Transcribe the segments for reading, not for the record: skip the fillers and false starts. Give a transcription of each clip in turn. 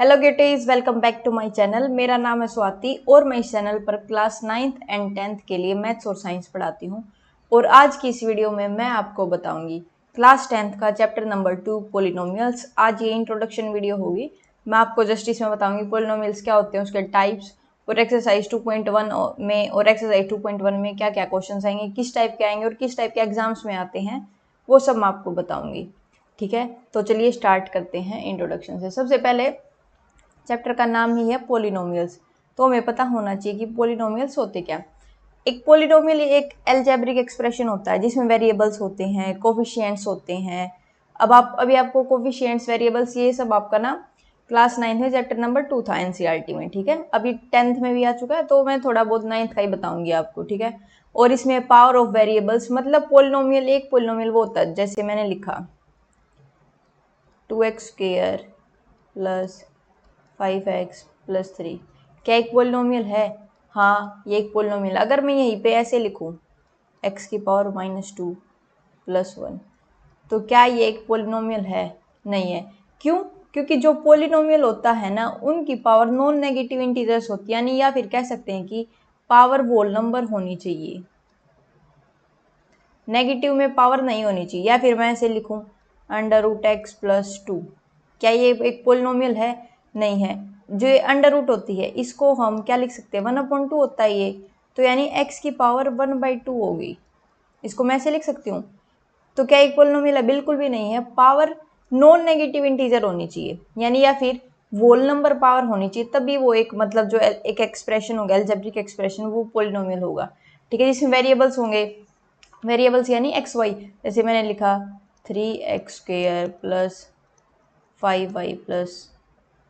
Hello गेटीज, welcome back to my channel. मेरा नाम है स्वाति और मैं इस चैनल पर क्लास 9th एंड 10th के लिए मैथ्स और साइंस पढ़ाती हूँ। और आज की इस वीडियो में मैं आपको बताऊंगी क्लास 10th का चैप्टर नंबर 2 पॉलिनोमियल्स। आज ये इंट्रोडक्शन वीडियो होगी। मैं आपको जस्ट इसमें बताऊंगी पॉलिनोमियल्स क्या होते हैं, उसके टाइप्स, और एक्सरसाइज 2.1 में और एक्सरसाइज 2.1 में क्या क्या क्वेश्चन आएंगे, किस टाइप के आएंगे और किस टाइप के एग्जाम्स में आते हैं, वो सब मैं आपको बताऊंगी। ठीक है, तो चलिए स्टार्ट करते हैं इंट्रोडक्शन से। सबसे पहले चैप्टर का नाम ही है पॉलिनोमियल्स, तो हमें पता होना चाहिए कि पॉलिनोमियल्स होते क्या। एक पॉलिनोमियल एक अलजेब्रिक एक्सप्रेशन होता है जिसमें वेरिएबल्स होते हैं, कोफिशिएंट्स होते हैं। अब आपको कोफिशिएंट्स, वेरिएबल्स, ये सब आपका ना क्लास 9th में चैप्टर नंबर 2 था एनसीईआरटी में। ठीक है, अभी 10th में भी आ चुका है, तो मैं थोड़ा बहुत 9th का ही बताऊंगी आपको। ठीक है, और इसमें पावर ऑफ वेरिएबल्स, मतलब पॉलिनोमियल, एक पॉलिनोमियल वो होता है जैसे मैंने लिखा 2x² प्लस 5x प्लस 3, क्या एक पोलिनोमियल है? हाँ, ये एक पोलिनोमियल। अगर मैं यहीं पे ऐसे लिखूं x⁻² प्लस 1, तो क्या ये एक पोलिनोमियल है? नहीं है। क्यों? क्योंकि जो पोलिनोमियल होता है ना, उनकी पावर नॉन नेगेटिव इंटीजर्स होती है, यानी या फिर कह सकते हैं कि पावर होल नंबर होनी चाहिए, नेगेटिव में पावर नहीं होनी चाहिए। या फिर मैं ऐसे लिखूं √x प्लस 2, क्या ये एक पोलिनोमियल है? नहीं है। जो ये अंडर रूट होती है इसको हम क्या लिख सकते हैं, 1/2 होता है ये, तो यानी x की पावर 1/2 होगी। इसको मैं ऐसे लिख सकती हूँ। तो क्या एक पोलिनोमियल है? बिल्कुल भी नहीं है। पावर नॉन नेगेटिव इंटीजर होनी चाहिए, यानी या फिर होल नंबर पावर होनी चाहिए, तभी वो एक, मतलब जो एक एक्सप्रेशन होगा, अलजेब्रिक एक्सप्रेशन, वो पोलिनोमियल होगा। ठीक है, जिसमें वेरिएबल्स होंगे, वेरिएबल्स यानी एक्स वाई। जैसे मैंने लिखा 3x² प्लस 5y प्लस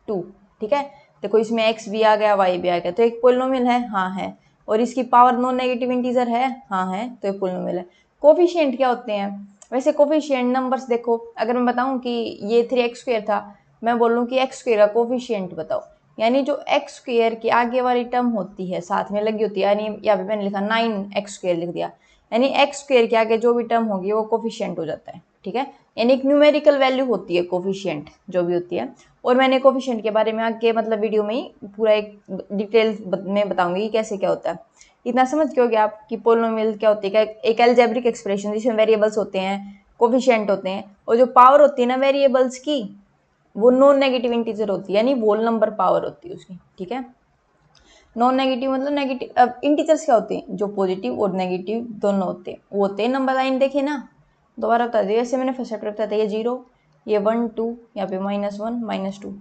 2। ठीक है, देखो इसमें x भी आ गया, y भी आ गया, तो एक पोलिनोमियल है। हाँ है। और इसकी पावर नॉन नेगेटिव इंटीजर है। हाँ है, तो एक पोलिनोमियल है। कोफिशिएंट क्या होते हैं? वैसे कोफिशिएंट नंबर्स, देखो अगर मैं बताऊं कि ये 3x² था, मैं बोलूं कि x² का कोफिशिएंट बताओ, यानी जो x² की आगे वाली टर्म होती है साथ में लगी होती है, यानी यहाँ पे मैंने लिखा 9x² लिख दिया, यानी x² के आगे जो भी टर्म होगी वो कोफिशिएंट हो जाता है। ठीक है, यानी एक न्यूमेरिकल वैल्यू होती है कोफिशिएंट जो भी होती है। और मैंने कोफिशिएंट के बारे में आगे मतलब वीडियो में ही पूरा एक डिटेल में बताऊंगी कैसे क्या होता है। इतना समझ के हो गया आप कि पोलिनोमियल क्या होती है, एक अलजेब्रिक एक्सप्रेशन जिसमें वेरिएबल्स होते हैं, कोफिशिएंट होते हैं, और जो पावर होती है ना वेरिएबल्स की, वो नॉन नेगेटिव इंटीजर होती है, यानी होल नंबर पावर होती है उसकी। ठीक है, नॉन नेगेटिव मतलब नेगेटिव। अब इंटीजर्स क्या होते हैं? जो पॉजिटिव और नेगेटिव दोनों होते हैं, वो होते हैं नंबर लाइन। देखिए ना, दोबारा बता दिए, जैसे मैंने फर्स्ट चैप्टर बताया था, ये 0, ये 1 2, यहाँ पे -1 -2,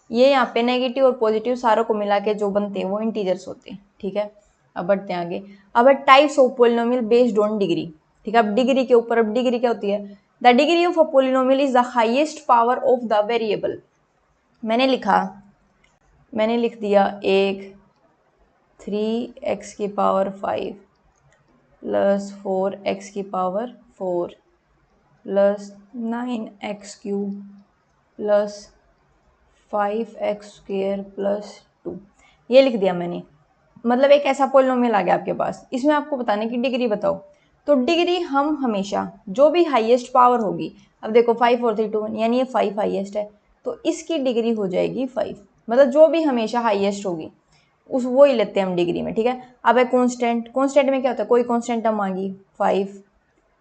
ये यहाँ पे नेगेटिव और पॉजिटिव सारों को मिला के जो बनते हैं वो इंटीजर्स होते हैं। ठीक है, अब बढ़ते हैं आगे। अब types of polynomial based on degree. ठीक है, अब डिग्री के ऊपर, अब डिग्री क्या होती है? The degree of a polynomial is the highest power of the variable. मैंने लिख दिया 3x⁵ plus 4x⁴ plus 9x³ plus 5x² plus 2, ये लिख दिया मैंने। मतलब एक ऐसा पोलिनोमियल आ गया आपके पास, इसमें आपको बताने की डिग्री बताओ। तो डिग्री हम हमेशा जो भी हाईएस्ट पावर होगी, अब देखो 5 4 3 2 यानी ये 5 हाईएस्ट है, तो इसकी डिग्री हो जाएगी 5। मतलब जो भी हमेशा हाईएस्ट होगी उस वो ही लेते हैं हम डिग्री में। ठीक है, अब है कांस्टेंट। कांस्टेंट में क्या होता है? कोई कांस्टेंट टर्म आ गई, 5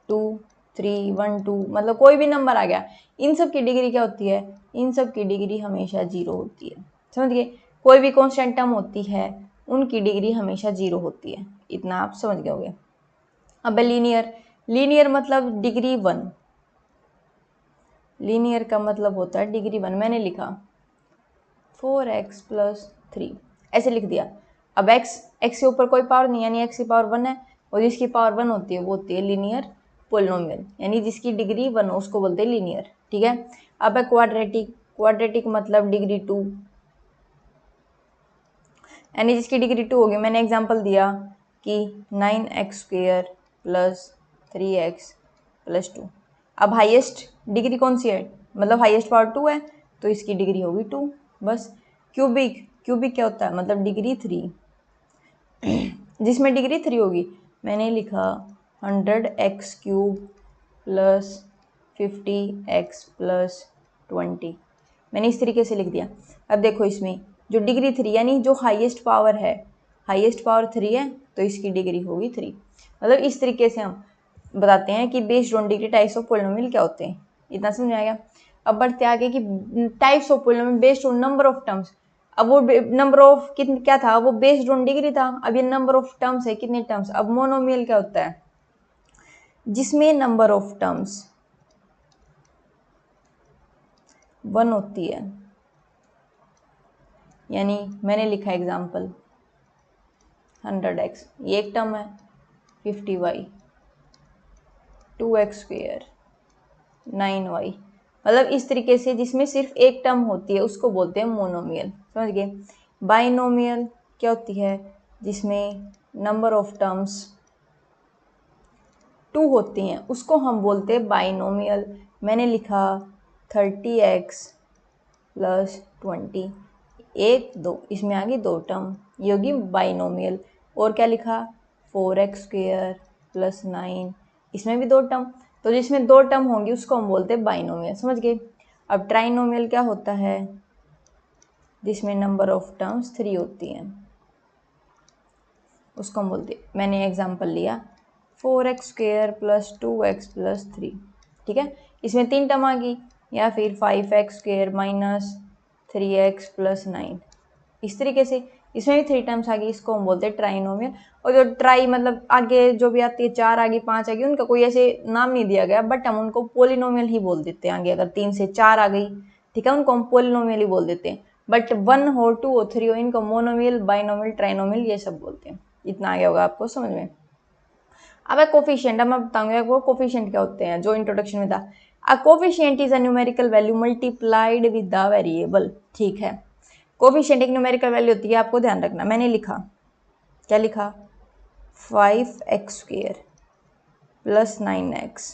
2 3 1 2, मतलब कोई भी नंबर आ गया, इन सब की डिग्री क्या होती है? इन सब की डिग्री हमेशा 0 होती है। समझ गए? कोई भी कांस्टेंट टर्म होती है उनकी डिग्री हमेशा 0 होती है, इतना आप समझ गए होंगे। अब लीनियर। लीनियर मतलब डिग्री 1। लीनियर का मतलब होता है डिग्री 1। मैंने लिखा 4x प्लस 3, ऐसे लिख दिया। अब x के ऊपर कोई पावर नहीं, यानी x की पावर 1 है, और जिसकी पावर 1 होती है वो होती है लीनियर पोलिनोमियल, यानी जिसकी डिग्री 1 हो उसको बोलते हैं लीनियर। ठीक है, अब है क्वाड्रेटिक। क्वाड्रेटिक मतलब डिग्री 2, यानी जिसकी डिग्री 2 होगी। मैंने एग्जांपल दिया कि 9x² प्लस 3x प्लस 2। अब हाईएस्ट डिग्री कौन सी है? मतलब हाईएस्ट पावर 2 है, तो इसकी डिग्री होगी 2 बस। क्यूबिक। क्यूबिक क्या होता है? मतलब डिग्री 3, जिसमें डिग्री 3 होगी। मैंने लिखा 100x³ प्लस 50x प्लस 20, मैंने इस तरीके से लिख दिया। अब देखो इसमें जो डिग्री 3 यानी जो हाईएस्ट पावर है, हाईएस्ट पावर 3 है तो इसकी डिग्री होगी 3। मतलब इस तरीके से हम बताते हैं कि based on degree types of polynomial क्या होते हैं। इतना समझ आएगा। अब बढ़ते आगे कि types of polynomial based on number of terms. अब वो नंबर ऑफ कितने क्या था, वो बेस्ड ऑन डिग्री था। अब ये नंबर ऑफ टर्म्स है, कितने टर्म्स। अब मोनोमियल क्या होता है, जिसमें नंबर ऑफ टर्म्स 1 होती है। यानी मैंने लिखा एग्जाम्पल 100x, ये एक टर्म है, 50y, 2x², 9y। मतलब इस तरीके से जिसमें सिर्फ एक टर्म होती है उसको बोलते हैं मोनोमियल। समझ गए। बाइनोमियल क्या होती है, जिसमें नंबर ऑफ टर्म्स 2 होती हैं उसको हम बोलते हैं बाइनोमियल। मैंने लिखा 30x + 20, 1 2, इसमें आ गई 2 टर्म, ये होगी बाइनोमियल। और क्या लिखा 4x² + 9, इसमें भी 2 टर्म। तो जिसमें 2 टर्म होंगी उसको हम बोलते हैं बाइनोमियल। समझ गए। अब ट्राइनोमियल क्या होता है, जिसमें नंबर ऑफ टर्म्स 3 होती हैं उसको हम बोलते हैं, मैंने एग्जांपल लिया 4x² + 2x + 3। ठीक है, इसमें 3 टर्म आ गई। या फिर 5x² - 3x + 9, इस तरीके से इसमें भी 3 टर्म्स आ गई, इसको हम बोलते हैं ट्राइनोमियल। और जो ट्राई मतलब आगे जो भी आती है 4 आ गई 5 आ गई, उनका कोई ऐसे नाम नहीं दिया गया, बट हम उनको पोलिनोमियल ही बोल देते हैं। आगे अगर 3 से 4 आ गई, ठीक है, उनको हम पोलिनोमियल ही बोल देते हैं। बट 1 हो 2 हो 3 हो, इनको मोनोमियल, बाइनोमियल, ट्राइनोमियल ये सब बोलते हैं। इतना आ गया होगा आपको समझ में। अब है कोफिशिएंट। अब मैं बताऊंगा वो कोफिशिएंट क्या होते हैं, जो इंट्रोडक्शन में था। A coefficient is a numerical value multiplied with the variable. ठीक है, कोफिशिएंट एक न्यूमेरिकल वैल्यू होती है, आपको ध्यान रखना। मैंने लिखा, क्या लिखा, 5x² + 9x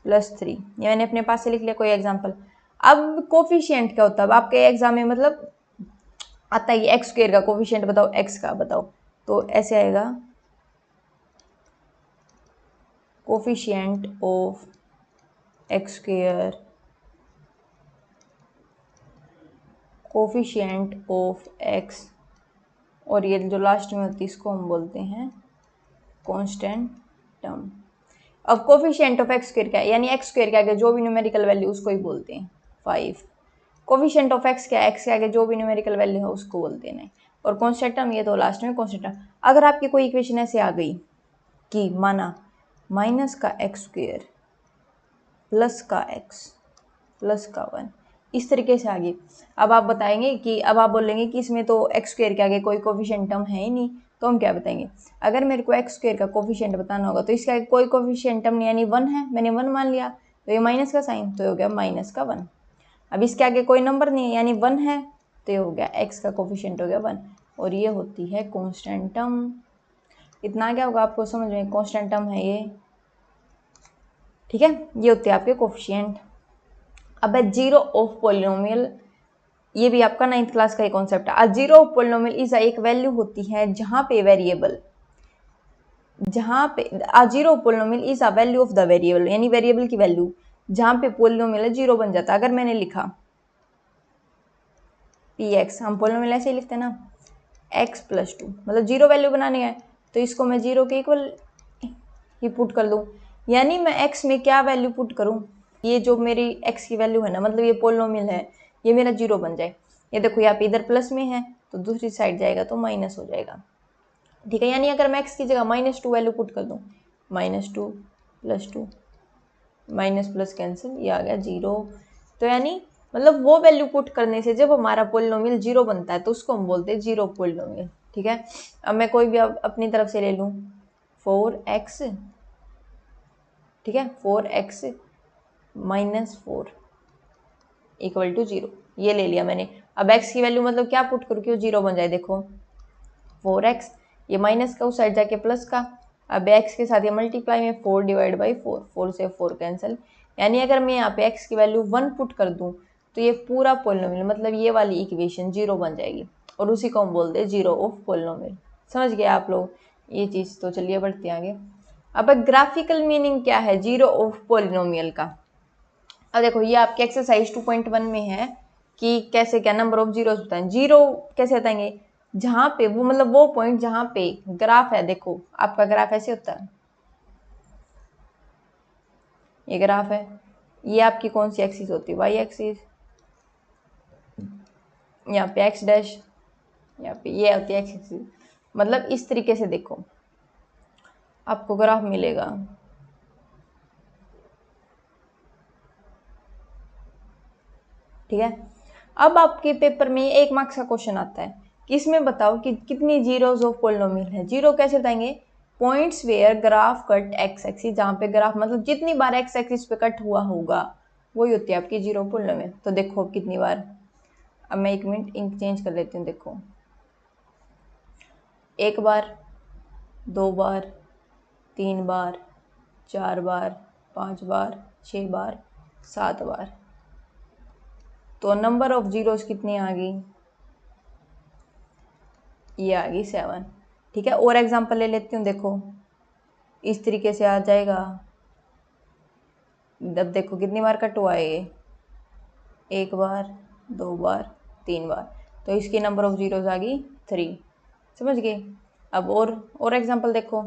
+ 3, ये मैंने अपने पास से लिख लिया कोई एग्जांपल। अब कोफिशिएंट क्या होता है, अब आपके एग्जाम में मतलब आता है x² का कोफिशिएंट बताओ, x का बताओ, तो ऐसे आएगा coefficient of x², coefficient of x, और ये जो लास्ट में होती है इसको हम बोलते हैं कांस्टेंट टर्म। अब कोफिशिएंट ऑफ x² क्या है, यानी x² के आगे जो भी न्यूमेरिकल वैल्यू उसको ही बोलते हैं 5। कोफिशिएंट ऑफ x क्या है, x के आगे जो भी न्यूमेरिकल वैल्यू है उसको बोलते हैं। और कांस्टेंट टर्म ये तो लास्ट में कांस्टेंट टर्म। अगर आपकी कोई इक्वेशन ऐसे आ गई कि माना -x² प्लस का x प्लस का 1, इस तरीके से आगे, अब आप बताएंगे कि, अब आप बोलेंगे कि इसमें तो x² के आगे कोई कोफिशिएंट टर्म है ही नहीं, तो हम क्या बताएंगे, अगर मेरे को x² का कोफिशिएंट बताना होगा तो इसके आगे कोई कोफिशिएंट टर्म नहीं, यानी 1 है, मैंने 1 मान लिया, तो ये माइनस का साइन, तो ये हो गया -1। अब इसके आगे कोई नंबर नहीं है, यानी 1 है, तो ये हो गया x का कोफिशिएंट हो गया 1, और ये होती है कांस्टेंट टर्म। इतना क्या होगा आपको समझ में, कांस्टेंट टर्म है ये। ठीक है, ये होते हैं आपके कोफिशिएंट। अब है जीरो ऑफ पोलिनोमियल, ये भी आपका 9th क्लास का ही कॉन्सेप्ट है। A zero of polynomial is एक वैल्यू होती है जहां पे वेरिएबल, जहां पे a zero of polynomial is a value of the variable, यानी वेरिएबल की वैल्यू जहां पे पोलिनोमियल है जीरो बन जाता है। अगर मैंने लिखा px, हम पोलिनोमियल ऐसे ही लिखते हैं ना, x + 2, मतलब जीरो वैल्यू बनानी है तो इसको मैं जीरो के इक्वल ही पुट कर दूं। यानी मैं x में क्या वैल्यू पुट करूं, ये जो मेरी x की वैल्यू है ना, मतलब ये पोलिनोमियल है, ये मेरा जीरो बन जाए। ये देखो यहाँ पे इधर प्लस में है तो दूसरी साइड जाएगा तो माइनस हो जाएगा। ठीक है, यानी अगर मैं x की जगह -2 वैल्यू पुट कर दूं, -2 + 2, माइनस प्लस कैंसिल, ये आ गया जीरो। तो यानी मतलब वो वैल्यू पुट करने से जब हमारा पोलिनोमियल जीरो बनता है तो उसको हम बोलते हैं जीरो पोलिनोमियल। ठीक है, अब मैं कोई भी अपनी तरफ से ले लूँ 4x, ठीक है, 4x - 4 = 0, ये ले लिया मैंने। अब x की वैल्यू मतलब क्या पुट करूँ कि वो जीरो बन जाए, देखो 4x, ये माइनस का उस साइड जाके प्लस का, अब x के साथ ये मल्टीप्लाई में 4/4, 4 से 4 कैंसिल, यानी अगर मैं यहाँ पे x की वैल्यू 1 पुट कर दूँ तो ये पूरा पोलिनोमियल मतलब ये वाली इक्वेशन जीरो बन जाएगी, और उसी को हम बोलते हैं जीरो ऑफ पोलिनोमियल। समझ गए आप लोग ये चीज़। तो चलिए बढ़ते आगे। अब ग्राफिकल मीनिंग क्या है जीरो ऑफ पोलिनोमियल का। अब देखो ये आपके एक्सरसाइज 2.1 में है कि कैसे क्या नंबर ऑफ जीरोस बताएं। जीरो कैसे बताएंगे, जहां पे वो मतलब वो पॉइंट जहां पे ग्राफ है, देखो आपका ग्राफ ऐसे होता है, ये ग्राफ है, ये आपकी कौन सी एक्सिस होती है, वाई एक्सिस, यहाँ पे एक्स डैश, यहाँ पे ये होती है एक्स एक्सिस। मतलब इस तरीके से देखो आपको ग्राफ मिलेगा। ठीक है, अब आपके पेपर में एक मार्क्स का क्वेश्चन आता है कि इसमें बताओ कि कितनी जीरोज ऑफ पोलिनोमियल है। जीरो कैसे बताएंगे, points where graph cut x axis, जहाँ पे ग्राफ मतलब जितनी बार एक्स एक्सिस पे कट हुआ होगा वही होती है आपकी जीरो पोलिनोमियल। तो देखो कितनी बार, अब मैं 1 मिनट इंक चेंज कर लेती हूँ। देखो 1 बार, 2 बार, 3 बार, 4 बार, 5 बार, 6 बार, 7 बार। तो नंबर ऑफ जीरोस कितनी आ गई, ये आ गई 7। ठीक है, और एग्जांपल ले लेती हूँ। देखो इस तरीके से आ जाएगा। अब देखो कितनी बार कट हुआ है ये, 1 बार, 2 बार, 3 बार, तो इसकी नंबर ऑफ जीरोस आ गई 3। समझ गए। अब और एग्जांपल देखो,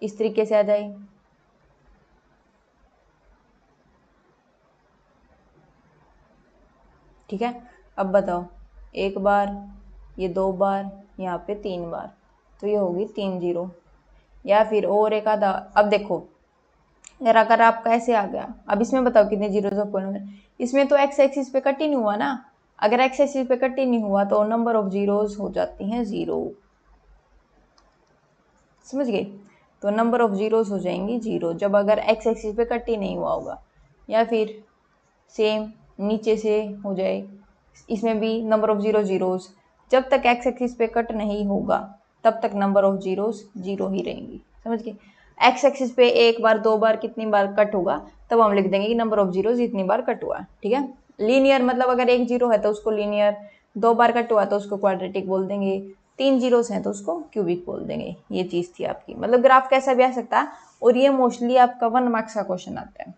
इस तरीके से आ जाए। ठीक है, अब बताओ 1 बार, ये 2 बार, यहाँ पे 3 बार, तो ये होगी 3 जीरो। या फिर और एक आधा, अब देखो अगर आपका ऐसे आ गया, अब इसमें बताओ कितने जीरोस ऑफ पॉइंट, इसमें तो एक्स एक्सिस पे कट ही नहीं हुआ ना। अगर एक्स एक्सिस पे कट ही नहीं हुआ तो नंबर ऑफ जीरोस हो जाती हैं 0। समझ गए, तो नंबर ऑफ जीरोस हो जाएंगी 0 जब अगर एक्स एक्सिस पे कट ही नहीं हुआ होगा। या फिर सेम नीचे से हो जाए, इसमें भी नंबर ऑफ जीरोस, जब तक एक्स एक्सिस पे कट नहीं होगा तब तक नंबर ऑफ जीरोस 0 ही रहेंगी। समझ गए, एक्स एक्सिस पे 1 बार 2 बार कितनी बार कट होगा तब हम लिख देंगे कि नंबर ऑफ जीरोस इतनी बार कट हुआ। ठीक है, लीनियर मतलब अगर 1 जीरो है तो उसको लीनियर, 2 बार कट हुआ तो उसको क्वाड्रेटिक बोल देंगे, 3 जीरोस हैं तो उसको क्यूबिक बोल देंगे। ये चीज़ थी आपकी, मतलब ग्राफ कैसा भी आ सकता है, और ये मोस्टली आपका 1 मार्क्स का क्वेश्चन आता है।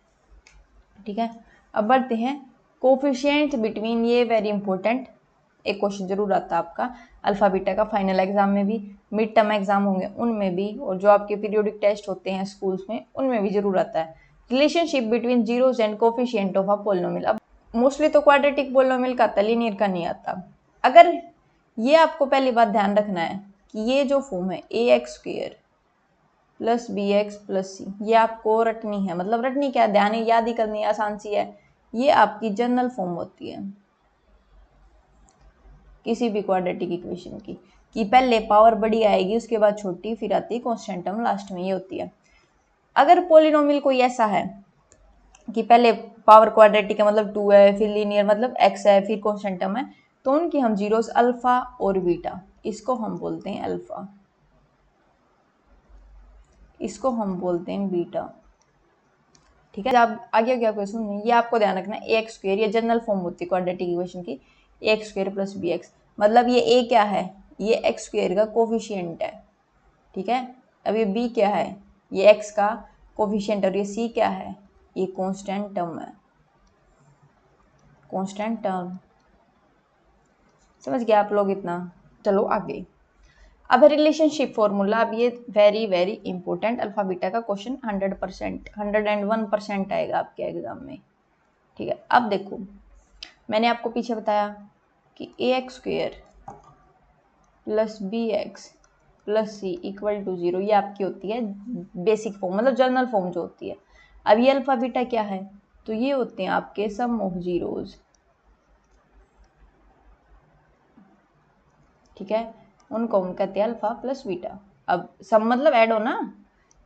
ठीक है, अब बढ़ते हैं कोफिशिएंट बिटवीन, ये वेरी इंपॉर्टेंट एक क्वेश्चन जरूर आता है आपका अल्फा बीटा का, फाइनल एग्जाम में भी, मिड टर्म एग्जाम होंगे उनमें भी, और जो आपके पीरियोडिक टेस्ट होते हैं स्कूल्स में उनमें भी जरूर आता है। Relationship between zeros and coefficient of a polynomial. अब मोस्टली तो क्वाड्रेटिक पोलिनोमियल का आता है, लीनियर का नहीं आता। अगर ये आपको पहली बात ध्यान रखना है कि ये जो फॉर्म है a x square plus b x plus c, ये आपको रटनी है। मतलब रटनी क्या, ध्यान याद ही करनी है, आसान सी है। ये आपकी जनरल फॉर्म होती है किसी भी क्वाड्रेटिक इक्वेशन की, कि पहले पावर बड़ी आएगी उसके बाद छोटी, फिर आती है कांस्टेंट टर्म लास्ट में, ये होती है। अगर पोलिनोमियल कोई ऐसा है कि पहले पावर क्वाड्रेटिक है मतलब 2 है, फिर लीनियर मतलब x है, फिर कांस्टेंट टर्म है, तो उनकी हम जीरोस अल्फा और बीटा, इसको हम बोलते हैं अल्फा, इसको हम बोलते हैं बीटा। ठीक है, अब आगे क्या क्वेश्चन में ये आपको ध्यान रखना है, ए एक्स स्क्वेयर, ये जनरल फॉर्म होती है क्वाड्रेटिक इक्वेशन की, a x square plus b x, मतलब ये ए क्या है, ये एक्स स्क्वेयर का कोफिशिएंट है। ठीक है, अब ये बी क्या है, ये एक्स का कोफिशिएंट, और ये सी क्या है, ये कांस्टेंट टर्म है, कांस्टेंट टर्म। समझ गए आप लोग इतना। चलो आगे, अब रिलेशनशिप फॉर्मूला। अब ये very very important alpha beta का क्वेश्चन, 100%, 101% आएगा आपके एग्जाम में। ठीक है, अब देखो मैंने आपको पीछे बताया कि a x square plus b x plus c equal to 0, ये आपकी होती है बेसिक फॉर्म, मतलब जनरल फॉर्म जो होती है। अब ये अल्फा बीटा क्या है, तो ये होते हैं आपके सम ऑफ जीरोज। ठीक है, उनको हम कहते हैं अल्फा प्लस बीटा। अब सम मतलब ऐड हो ना,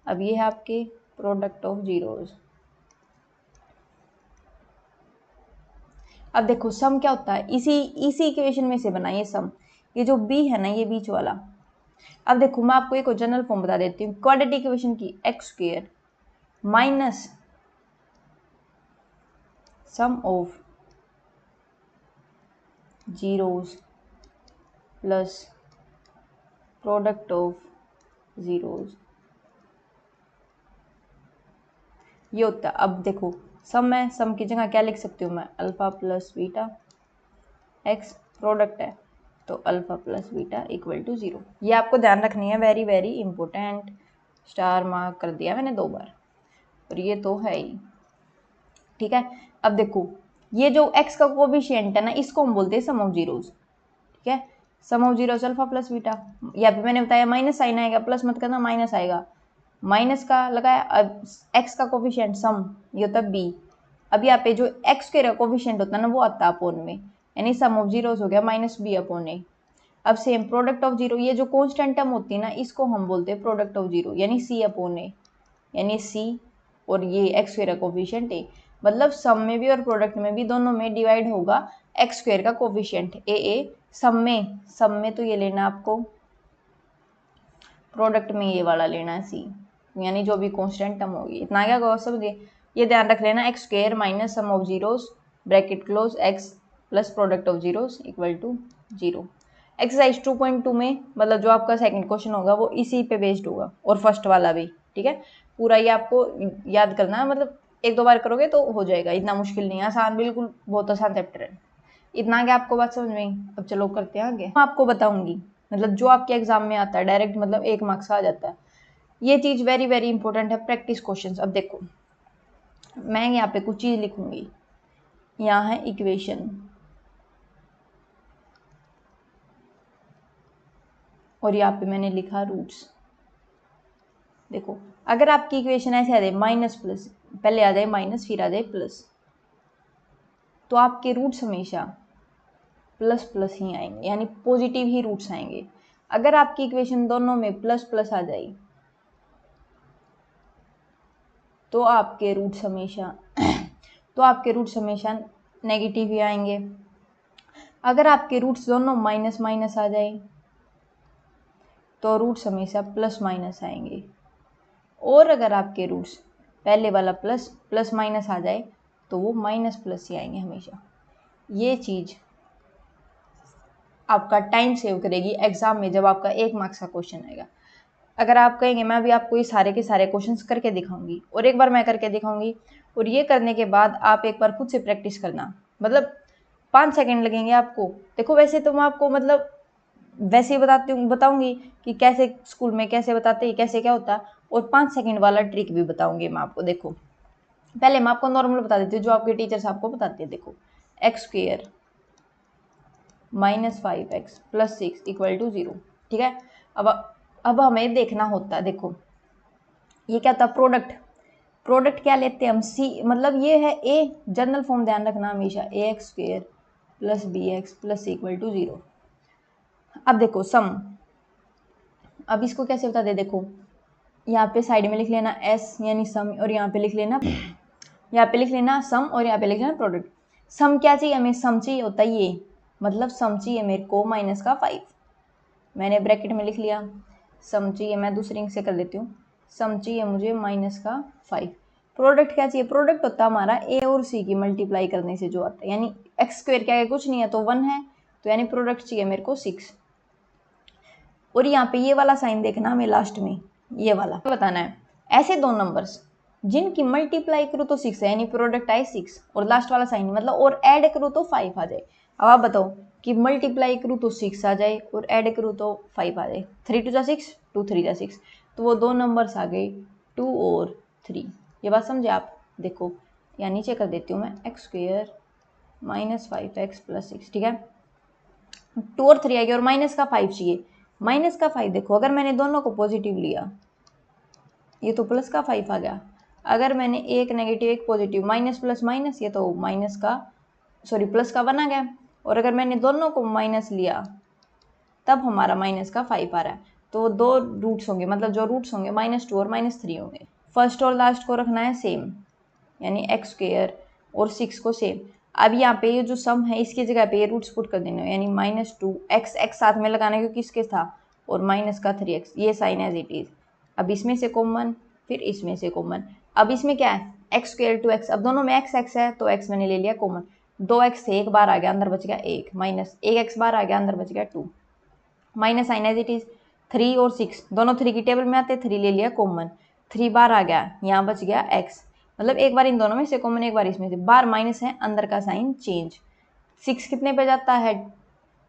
अब ये है आपके प्रोडक्ट ऑफ जीरोज। अब देखो सम क्या होता है, इसी इसी इक्वेशन में से बना ये सम, ये जो बी है ना, ये बीच वाला। अब देखो मैं आपको एक जनरल फॉर्म बता देती हूँ क्वाड्रेटिक इक्वेशन की, x square minus sum of zeros plus product of zeros, ये होता है। अब देखो सम है, सम की जगह क्या लिख सकती हूँ मैं, alpha plus beta, x product है, तो alpha plus beta equal to 0। ये आपको ध्यान रखनी है, very very important. Star mark कर दिया मैंने 2 बार, और ये तो है ही। ठीक है, अब देखो ये जो x का कोफिशिएंट है ना, इसको हम बोलते हैं सम ऑफ जीरोस। ठीक है, sum of zeros alpha plus beta. यहाँ पे मैंने बताया माइनस साइन आएगा, प्लस मत करना, माइनस आएगा, माइनस का लगाया। अब x का कोफिशिएंट सम, ये होता है b। अब यहाँ पे जो x के कोफिशिएंट होता है ना, वो आता है अपोन में, यानी सम ऑफ जीरोस हो गया माइनस b अपॉन a। अब सेम प्रोडक्ट ऑफ जीरो, ये जो कॉन्स्टेंट टर्म होती है ना, इसको हम बोलते हैं प्रोडक्ट ऑफ जीरो, यानी c अपॉन a, यानी c और ये एक्स स्क्वायर का कोफिशिएंट a। मतलब सम में भी और प्रोडक्ट में भी, दोनों में डिवाइड होगा एक्स स्क्वायर का कोफिशिएंट a। सम में तो ये लेना आपको, प्रोडक्ट में ये वाला लेना है c, यानी जो भी कांस्टेंट टर्म होगी। इतना क्या कहो समझे, ये ध्यान रख लेना, x square minus sum of zeros bracket close x plus product of zeros equal to 0। Exercise 2.2 में मतलब जो आपका सेकंड क्वेश्चन होगा वो इसी पे बेस्ड होगा, और फर्स्ट वाला भी। ठीक है, पूरा ये आपको याद करना है, मतलब 1-2 बार करोगे तो हो जाएगा, इतना मुश्किल नहीं है, आसान, बिल्कुल बहुत आसान चैप्टर है। इतना क्या आपको बात समझ में। अब चलो करते हैं आगे। मैं आपको बताऊंगी मतलब जो आपके एग्जाम में आता है डायरेक्ट, मतलब 1 मार्क्स आ जाता है, ये चीज़ वेरी वेरी इंपॉर्टेंट है, प्रैक्टिस क्वेश्चंस। अब देखो मैं यहाँ पे कुछ चीज़ लिखूंगी, यहाँ है इक्वेशन, और यहाँ पे मैंने लिखा रूट्स। देखो अगर आपकी इक्वेशन ऐसे आ जाए माइनस प्लस, पहले आ जाए माइनस फिर आ जाए प्लस, तो आपके रूट्स हमेशा प्लस प्लस ही आएंगे, यानी पॉजिटिव ही रूट्स आएंगे। अगर आपकी इक्वेशन दोनों में प्लस प्लस आ जाए तो आपके रूट्स हमेशा नेगेटिव ही आएंगे। अगर आपके रूट्स दोनों माइनस माइनस आ जाए तो रूट्स हमेशा प्लस माइनस आएंगे। और अगर आपके रूट्स पहले वाला प्लस प्लस माइनस आ जाए तो वो माइनस प्लस ही आएंगे हमेशा। ये चीज़ आपका टाइम सेव करेगी एग्जाम में, जब आपका 1 मार्क्स का क्वेश्चन आएगा। अगर आप कहेंगे मैं अभी आपको ये सारे के सारे क्वेश्चंस करके दिखाऊंगी, और एक बार मैं करके दिखाऊंगी, और ये करने के बाद आप एक बार खुद से प्रैक्टिस करना, मतलब 5 सेकंड लगेंगे आपको। देखो वैसे तो मैं आपको मतलब वैसे ही बताऊंगी कि कैसे स्कूल में कैसे बताते हैं, कैसे क्या होता है, और 5 सेकंड वाला ट्रिक भी बताऊंगी मैं आपको। देखो पहले मैं आपको नॉर्मल बता देती हूँ जो आपके टीचर्स आपको बताते हैं। देखो x square minus 5x plus 6 equal to 0। ठीक है, अब हमें देखना होता है, देखो ये क्या था, प्रोडक्ट क्या लेते हैं हम, सी, मतलब ये है a, जनरल फॉर्म ध्यान रखना हमेशा, ax square plus bx plus equal to 0। अब देखो सम, अब इसको कैसे बता दे, देखो यहाँ पे साइड में लिख लेना s यानी सम, और यहाँ पे लिख लेना सम, और यहाँ पे लिख लेना प्रोडक्ट। सम क्या चाहिए हमें, सम चाहिए होता है ये, मतलब सम चाहिए मेरे को माइनस का 5, मैंने ब्रैकेट में लिख लिया। सम चाहिए, मैं दूसरी इंक से कर देती हूँ, सम चाहिए मुझे माइनस का 5। प्रोडक्ट क्या चाहिए, प्रोडक्ट होता है हमारा a और c की मल्टीप्लाई करने से जो आता है, यानी एक्स स्क्वायर क्या है, कुछ नहीं है तो 1 है, तो यानी प्रोडक्ट चाहिए मेरे को 6। और यहाँ पे ये वाला साइन देखना हमें लास्ट में, ये वाला बताना है, ऐसे 2 नंबर्स जिनकी मल्टीप्लाई करो तो 6 है, यानी प्रोडक्ट आए 6, और लास्ट वाला साइन मतलब और ऐड करो तो 5 आ जाए। अब आप बताओ कि मल्टीप्लाई करूँ तो 6 आ जाए और ऐड करूँ तो 5 आ जाए, 3 2 6, 2 3 6, तो वो 2 नंबर्स आ गए 2 और 3। ये बात समझे आप। देखो या नीचे कर देती हूँ मैं, x square minus 5x plus 6। ठीक है, 2 और 3 आ गया, और माइनस का 5 चाहिए, माइनस का 5। देखो अगर मैंने दोनों को पॉजिटिव लिया, ये तो प्लस का 5 आ गया, अगर मैंने एक नेगेटिव एक पॉजिटिव, माइनस प्लस माइनस, ये तो माइनस का प्लस का 1 आ गया, और अगर मैंने दोनों को माइनस लिया तब हमारा माइनस का 5 आ रहा है। तो 2 रूट्स होंगे, मतलब जो रूट्स होंगे -2 और -3 होंगे। फर्स्ट और लास्ट को रखना है सेम, यानी एक्स स्क्वायर और 6 को सेम। अब यहाँ पे ये जो सम है इसकी जगह पे ये रूट्स पुट कर देना, यानी -2 x साथ में लगाना क्योंकि इसके था, और माइनस का 3x, ये साइन एज इट इज। अब इसमें से कॉमन, फिर इसमें से कॉमन। अब इसमें क्या है, एक्स स्क्वायर टू एक्स, अब दोनों में x है तो x मैंने ले लिया कॉमन, 2x से एक बार आ गया अंदर बच गया 1, माइनस 1x बार आ गया अंदर बच गया 2, minus sign as it is. 3 और 6 दोनों 3 की टेबल में आते, 3 ले लिया कॉमन, 3 बार आ गया, यहाँ बच गया x, मतलब एक बार इन दोनों में से कॉमन, एक बार इसमें से, बार माइनस है अंदर का साइन चेंज। 6 कितने पे जाता है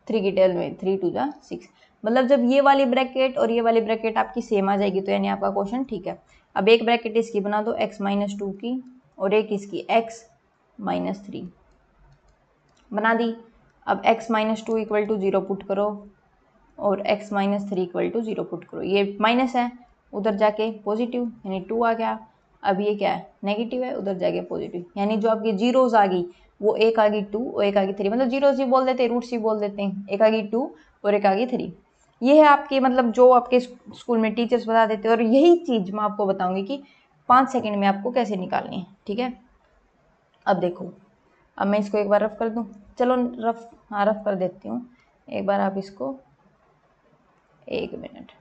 3 की टेबल में, 3 2 जा 6। मतलब जब ये वाली ब्रैकेट और ये वाली ब्रैकेट आपकी सेम आ जाएगी तो यानी आपका क्वेश्चन ठीक है। अब एक ब्रैकेट इसकी बना दो x-2 की और एक इसकी x-3 बना दी। अब x-2 इक्वल टू 0 पुट करो और x-3 इक्वल टू 0 पुट करो। ये माइनस है, उधर जाके पॉजिटिव यानी 2 आ गया। अब ये क्या है नेगेटिव है, उधर जाके पॉजिटिव, यानी जो आपकी जीरोज आ गई वो एक आ गई 2 और एक आ गई 3। मतलब जीरोज ही बोल देते हैं, रूट्स ही बोल देते हैं। एक आ गई 2 और एक आ गई 3। ये है आपकी मतलब जो आपके स्कूल में टीचर्स बता देते हैं, और यही चीज़ मैं आपको बताऊंगी कि 5 सेकंड में आपको कैसे निकालनी है। ठीक है, अब देखो, अब मैं इसको एक बार रफ कर दूं। चलो रफ, हाँ रफ कर देती हूँ एक बार। आप इसको 1 मिनट,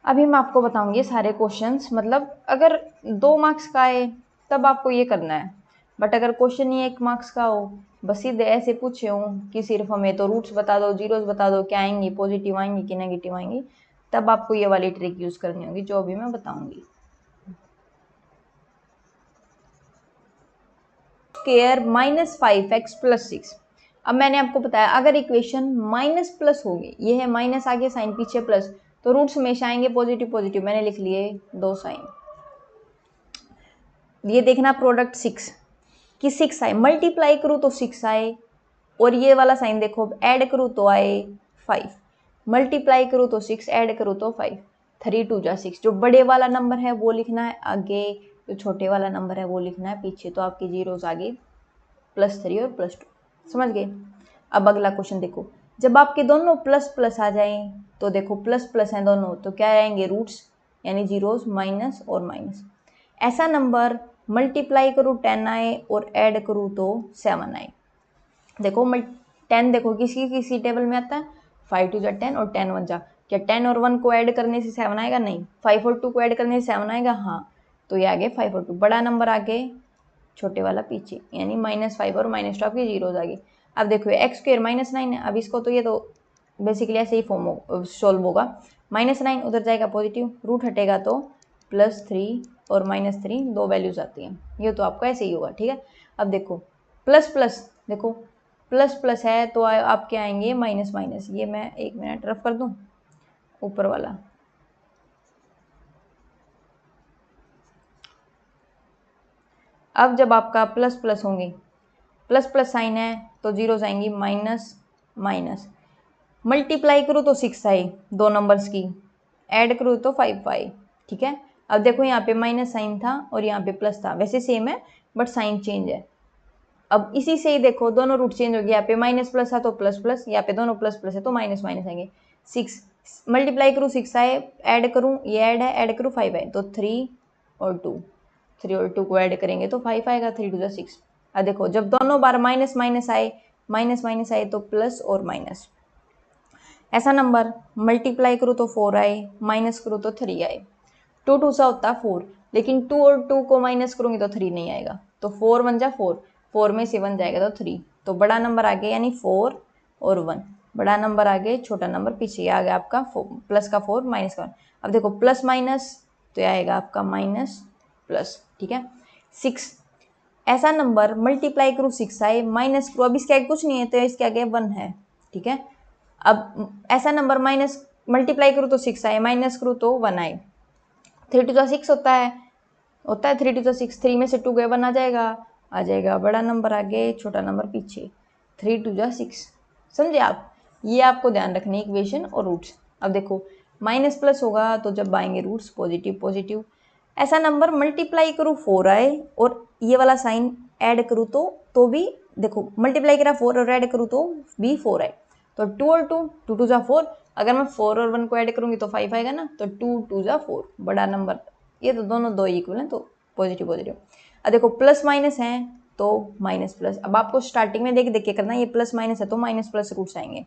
अभी मैं आपको बताऊंगी सारे क्वेश्चंस। मतलब अगर 2 मार्क्स का आए तब आपको ये करना है, बट अगर क्वेश्चन ही 1 मार्क्स का हो, बस सीधे ऐसे पूछे हो कि सिर्फ हमें तो रूट्स बता दो, जीरोस बता दो, क्या आएंगी, पॉजिटिव आएंगी कि नेगेटिव आएंगी, तब आपको ये वाली ट्रिक यूज करनी होगी जो अभी मैं बताऊंगी। Square -5x + 6। अब मैंने आपको बताया अगर इक्वेशन माइनस प्लस होगी, ये है माइनस आगे साइन पीछे प्लस, तो रूट्स हमेशा आएंगे पॉजिटिव पॉजिटिव। मैंने लिख लिए 2 साइन। ये देखना प्रोडक्ट 6 कि 6 आए, मल्टीप्लाई करूँ तो 6 आए, और ये वाला साइन देखो ऐड करूँ तो आए 5, मल्टीप्लाई करूँ तो 6, ऐड करूँ तो 5, 3 2 जा 6। जो बड़े वाला नंबर है वो लिखना है आगे, जो छोटे वाला नंबर है वो लिखना है पीछे। तो आपकी जीरोस आगे +3 और +2, समझ गए। अब अगला क्वेश्चन देखो, जब आपके दोनों प्लस प्लस आ जाएं तो देखो प्लस प्लस हैं दोनों तो क्या आएंगे रूट्स, यानी जीरोस माइनस और माइनस। ऐसा नंबर मल्टीप्लाई करूँ 10 आए और ऐड करूँ तो 7 आए। देखो 10 देखो किसी किसी टेबल में आता है 5 2 जा 10 और 10 1 जा, क्या 10 और 1 को ऐड करने से 7 आएगा? नहीं। 5 और 2 को ऐड करने से 7 आएगा? हाँ। तो ये आगे 5 और 2, बड़ा नंबर आगे छोटे वाला पीछे, यानी -5 और -2 आपकी जीरोज आ गई। अब देखो x² -9 है। अब इसको तो ये तो बेसिकली ऐसे ही फॉर्म सॉल्व होगा। -9 उधर जाएगा पॉजिटिव, रूट हटेगा तो +3 और -3 दो वैल्यूज आती हैं। ये तो आपको ऐसे ही होगा। ठीक है, अब देखो प्लस प्लस, देखो प्लस प्लस है तो आपके आएंगे माइनस माइनस। ये मैं 1 मिनट रफ कर दूं ऊपर वाला। अब जब आपका प्लस प्लस होंगे, प्लस प्लस साइन है तो जीरोस आएंगी माइनस माइनस, मल्टीप्लाई करूँ तो 6 आए दो नंबर्स की, ऐड करूँ तो 5 आए। ठीक है, अब देखो यहाँ पे माइनस साइन था और यहाँ पे प्लस था, वैसे सेम है बट साइन चेंज है। अब इसी से ही देखो दोनों रूट चेंज हो गया, यहाँ पे माइनस प्लस था तो प्लस प्लस, यहाँ पे दोनों प्लस प्लस है तो माइनस माइनस आएंगे। 6 मल्टीप्लाई करूँ 6 आए, ऐड करूँ ये ऐड है, ऐड करूँ 5 आए तो 3 और 2, 3 और 2 को ऐड करेंगे तो 5 आएगा, 3 2 6। अब देखो जब दोनों बार माइनस माइनस आए, माइनस माइनस आए तो प्लस और माइनस। ऐसा नंबर मल्टीप्लाई करूँ तो 4 आए, माइनस करूँ तो 3 आए। 2 2 सा होता 4, लेकिन 2 और 2 को माइनस करूँगी तो 3 नहीं आएगा, तो 4 1 जा 4, 4 में से 1 जाएगा तो 3, तो बड़ा नंबर आगे यानी 4 और 1, बड़ा नंबर आगे छोटा नंबर पीछे। आ गया आपका प्लस का 4 माइनस का 1। अब देखो प्लस माइनस तो आएगा आपका माइनस प्लस। ठीक है, 6 ऐसा नंबर मल्टीप्लाई करूँ 6 आए, माइनस करूँ, अब इसके आगे कुछ नहीं है तो इसके आगे 1 है। ठीक है, अब ऐसा नंबर माइनस मल्टीप्लाई करूँ तो 6 आए, माइनस करूँ तो 1 आए। 3 2 6 होता है 3 2 6, 3 में से 2 गए 1 आ जाएगा, बड़ा नंबर आगे छोटा नंबर पीछे, 3 2 6। समझे आप? ये आपको ध्यान रखनी है इक्वेशन और रूट्स। अब देखो माइनस प्लस होगा तो जब आएंगे रूट्स पॉजिटिव पॉजिटिव। ऐसा नंबर मल्टीप्लाई करूँ 4 आए और ये वाला साइन ऐड करूँ तो भी देखो मल्टीप्लाई करा 4 और ऐड करूँ तो भी 4 आए, तो 2 और 2, 2 2 जा 4। अगर मैं 4 और 1 को ऐड करूँगी तो 5 आएगा ना, तो 2 2 जा 4, बड़ा नंबर। ये तो दोनों दो इक्वल हैं तो पॉजिटिव पॉजिटिव। अब देखो प्लस माइनस है तो माइनस प्लस। अब आपको स्टार्टिंग में देख देख के करना, ये प्लस माइनस है तो माइनस प्लस रूट्स आएंगे।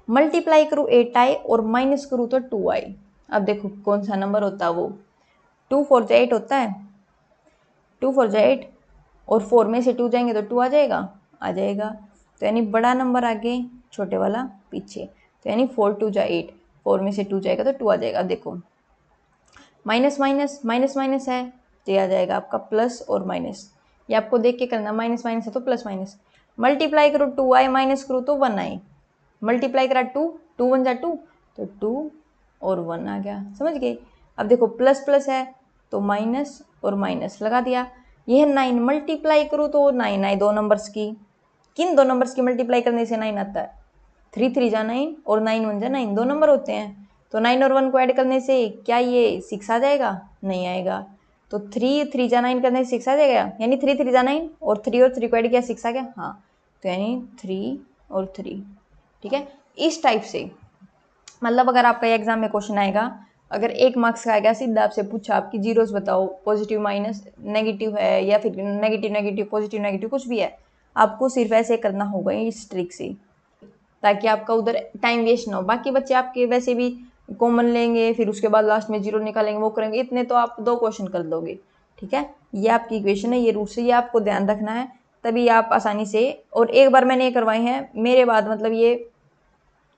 मल्टीप्लाई करूँ 8 आए और माइनस करूँ तो 2 आए। अब देखो कौन सा नंबर होता है वो, 2 4 जा 8 होता है, 2 4 जा 8 और 4 में से 2 जाएंगे तो 2 आ जाएगा। तो यानी बड़ा नंबर आगे छोटे वाला पीछे, तो यानी 4 2 जा 8, 4 में से 2 जाएगा तो 2 आ जाएगा। देखो माइनस माइनस माइनस माइनस है तो ये आ जाएगा आपका प्लस और माइनस, ये आपको देख के करना, माइनस माइनस है तो प्लस माइनस, मल्टीप्लाई करो 2i माइनस करो तो 1i, मल्टीप्लाई करा 2, 2 1 जा 2, तो 2 और 1 आ गया, समझ गए। अब देखो प्लस प्लस है तो माइनस और माइनस लगा दिया। यह 9 मल्टीप्लाई करो तो 9 आए, दो नंबर्स की, किन दो नंबर्स की मल्टीप्लाई करने से 9 आता है, 3 3 जा 9 और 9 1 जा 9, दो नंबर होते हैं। तो 9 और 1 को ऐड करने से क्या ये 6 आ जाएगा, नहीं आएगा। तो 3 3 जा 9 करने से 6 आ जाएगा, यानी 3 3 जा 9 और 3 को ऐड किया 6 आ गया, हाँ। तो यानी 3 और 3, ठीक है। इस टाइप से मतलब अगर आपका एग्जाम में क्वेश्चन आएगा, अगर 1 मार्क्स का आएगा, सीधा आपसे पूछा आपकी जीरोस बताओ, पॉजिटिव माइनस नेगेटिव है या फिर नेगेटिव नेगेटिव पॉजिटिव नेगेटिव कुछ भी है, आपको सिर्फ ऐसे करना होगा इस ट्रिक से, ताकि आपका उधर टाइम वेस्ट ना हो। बाकी बच्चे आपके वैसे भी कॉमन लेंगे, फिर उसके बाद लास्ट में जीरो निकालेंगे, वो करेंगे, इतने तो आप 2 क्वेश्चन कर दोगे, ठीक है। ये आपकी इक्वेशन है, ये रूट से, ये आपको ध्यान रखना है, तभी आप आसानी से। और एक बार मैंने ये करवाए हैं मेरे बाद, मतलब ये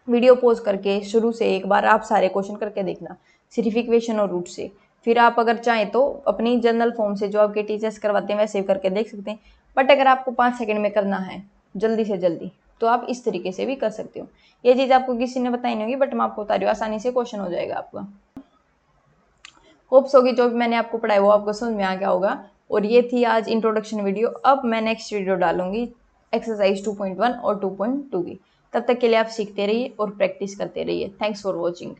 वीडियो पॉज करके शुरू से एक बार आप सारे क्वेश्चन करके देखना, सिर्फ इक्वेशन और रूट से। फिर आप अगर चाहें तो अपनी जनरल फॉर्म से जो आपके टीचर्स करवाते हैं वैसे करके देख सकते हैं। बट अगर आपको 5 सेकंड में करना है जल्दी से जल्दी, तो आप इस तरीके से भी कर सकते हो। ये चीज़ आपको किसी ने बताई नहीं होगी, बट मैं आपको बता रही हूँ, आसानी से क्वेश्चन हो जाएगा आपका। होप्स होगी जो भी मैंने आपको पढ़ाया वो आपको समझ में आ गया होगा। और ये थी आज इंट्रोडक्शन वीडियो। अब मैं नेक्स्ट वीडियो डालूंगी एक्सरसाइज 2.1 और 2.2 की। तब तक के लिए आप सीखते रहिए और प्रैक्टिस करते रहिए। Thanks for watching.